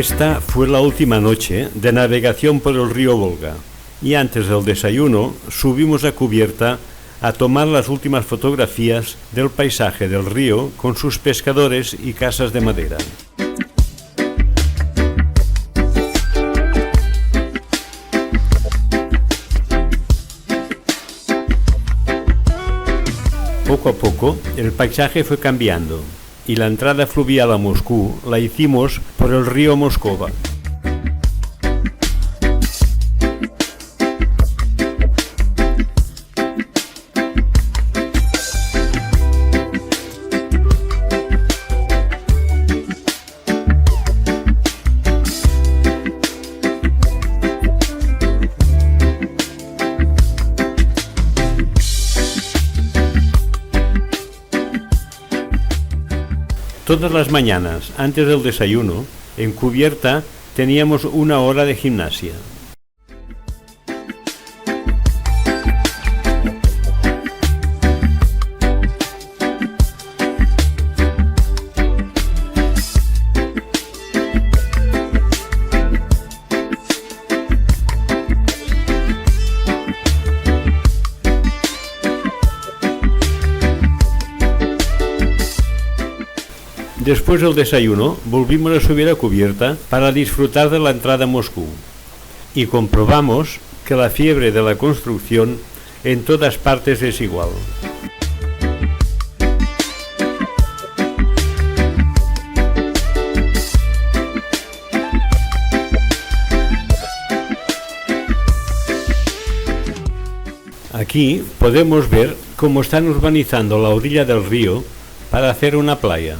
Esta fue la última noche de navegación por el río Volga y antes del desayuno subimos a cubierta a tomar las últimas fotografías del paisaje del río con sus pescadores y casas de madera. Poco a poco el paisaje fue cambiando y la entrada fluvial a Moscú la hicimos por el río Moscova. Todas las mañanas, antes del desayuno, en cubierta teníamos 1 hora de gimnasia. Después del desayuno, volvimos a subir a cubierta para disfrutar de la entrada a Moscú y comprobamos que la fiebre de la construcción en todas partes es igual. Aquí podemos ver cómo están urbanizando la orilla del río para hacer una playa.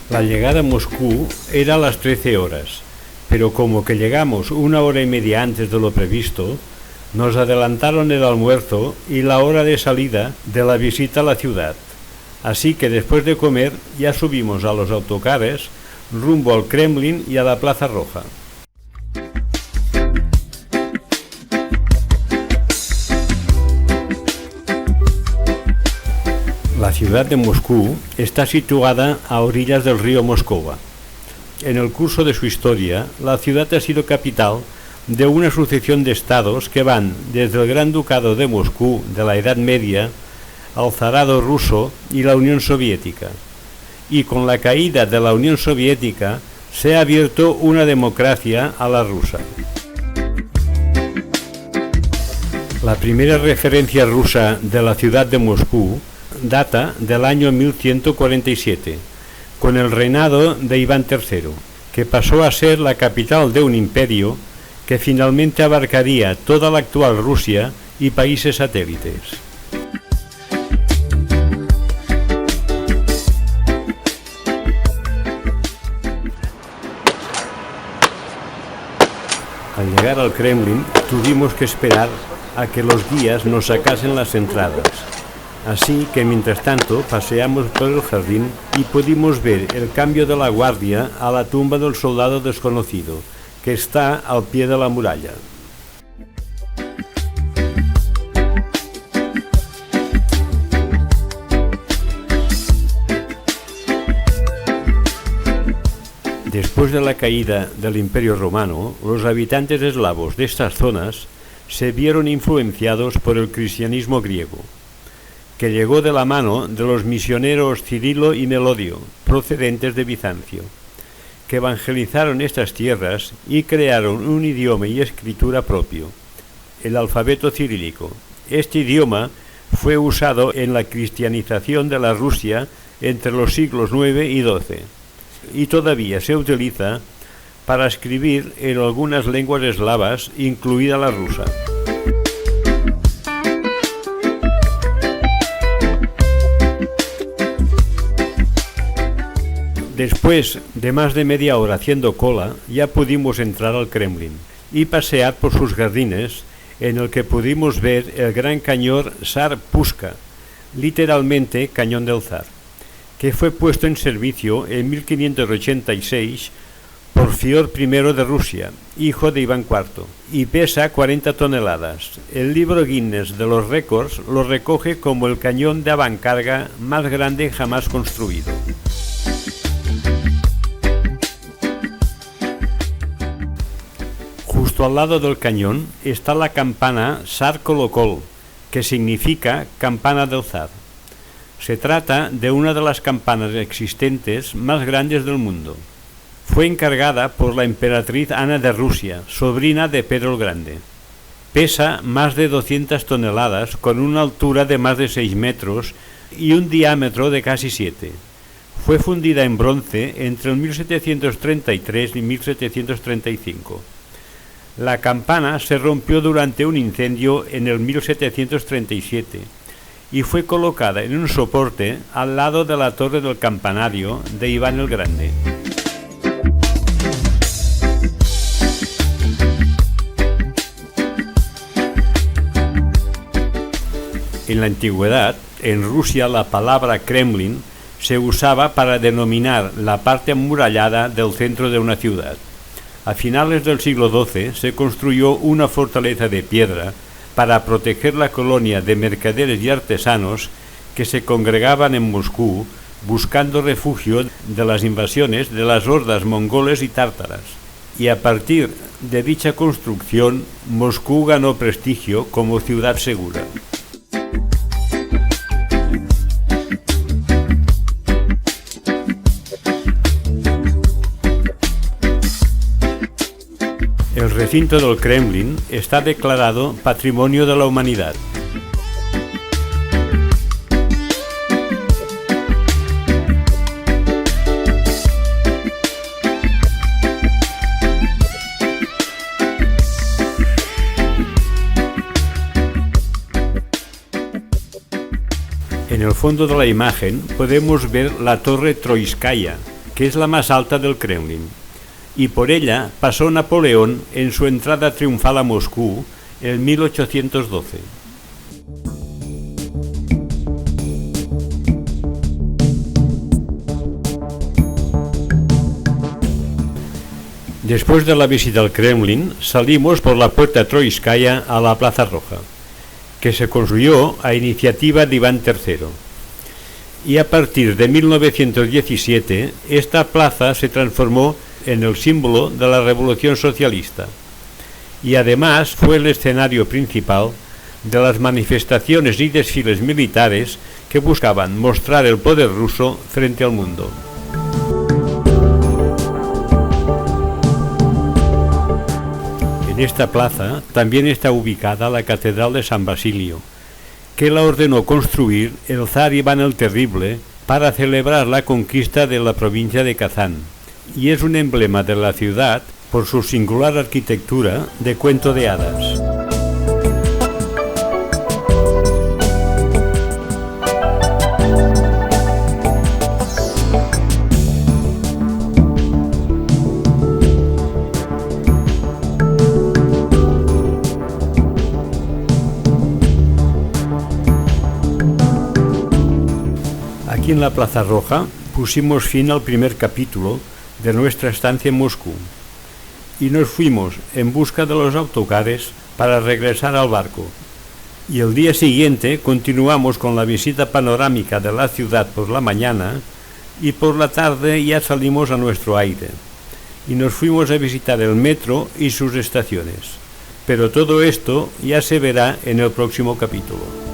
La llegada a Moscú era a las 13 horas, pero como que llegamos 1 hora y media antes de lo previsto, nos adelantaron el almuerzo y la hora de salida de la visita a la ciudad. Así que después de comer ya subimos a los autocares rumbo al Kremlin y a la Plaza Roja. La ciudad de Moscú está situada a orillas del río Moscova. En el curso de su historia, la ciudad ha sido capital de una sucesión de estados que van desde el Gran Ducado de Moscú de la Edad Media al Zarado ruso y la Unión Soviética. Y con la caída de la Unión Soviética se ha abierto una democracia a la rusa. La primera referencia rusa de la ciudad de Moscú data del año 1147, con el reinado de Iván III, que pasó a ser la capital de un imperio que finalmente abarcaría toda la actual Rusia y países satélites. Al llegar al Kremlin tuvimos que esperar a que los guías nos sacasen las entradas. Así que mientras tanto paseamos por el jardín y pudimos ver el cambio de la guardia a la tumba del soldado desconocido, que está al pie de la muralla. Después de la caída del Imperio Romano, los habitantes eslavos de estas zonas se vieron influenciados por el cristianismo griego, que llegó de la mano de los misioneros Cirilo y Melodio, procedentes de Bizancio, que evangelizaron estas tierras y crearon un idioma y escritura propio, el alfabeto cirílico. Este idioma fue usado en la cristianización de la Rusia entre los siglos IX y XII, y todavía se utiliza para escribir en algunas lenguas eslavas, incluida la rusa. Después de más de media hora haciendo cola, ya pudimos entrar al Kremlin y pasear por sus jardines, en el que pudimos ver el gran cañón Zar Pushka, literalmente Cañón del Zar, que fue puesto en servicio en 1586 Porfior I de Rusia, hijo de Iván IV, y pesa 40 toneladas. El libro Guinness de los récords lo recoge como el cañón de avancarga más grande jamás construido. Justo al lado del cañón está la campana Tsar Kolokol, que significa campana del zar. Se trata de una de las campanas existentes más grandes del mundo. Fue encargada por la emperatriz Ana de Rusia, sobrina de Pedro el Grande. Pesa más de 200 toneladas con una altura de más de 6 metros y un diámetro de casi 7. Fue fundida en bronce entre el 1733 y 1735. La campana se rompió durante un incendio en el 1737 y fue colocada en un soporte al lado de la torre del campanario de Iván el Grande. En la antigüedad, en Rusia la palabra Kremlin se usaba para denominar la parte amurallada del centro de una ciudad. A finales del siglo XII se construyó una fortaleza de piedra para proteger la colonia de mercaderes y artesanos que se congregaban en Moscú buscando refugio de las invasiones de las hordas mongoles y tártaras. Y a partir de dicha construcción, Moscú ganó prestigio como ciudad segura. El recinto del Kremlin está declarado Patrimonio de la Humanidad. En el fondo de la imagen podemos ver la Torre Troitskaya, que es la más alta del Kremlin, y por ella pasó Napoleón en su entrada triunfal a Moscú en 1812. Después de la visita al Kremlin, salimos por la puerta Troitskaya a la Plaza Roja, que se construyó a iniciativa de Iván III. Y a partir de 1917, esta plaza se transformó en el símbolo de la Revolución Socialista y además fue el escenario principal de las manifestaciones y desfiles militares que buscaban mostrar el poder ruso frente al mundo. En esta plaza también está ubicada la Catedral de San Basilio, que la ordenó construir el zar Iván el Terrible para celebrar la conquista de la provincia de Kazán, y es un emblema de la ciudad por su singular arquitectura de cuento de hadas. Aquí en la Plaza Roja pusimos fin al primer capítulo de nuestra estancia en Moscú y nos fuimos en busca de los autocares para regresar al barco. Y el día siguiente continuamos con la visita panorámica de la ciudad por la mañana y por la tarde ya salimos a nuestro aire y nos fuimos a visitar el metro y sus estaciones. Pero todo esto ya se verá en el próximo capítulo.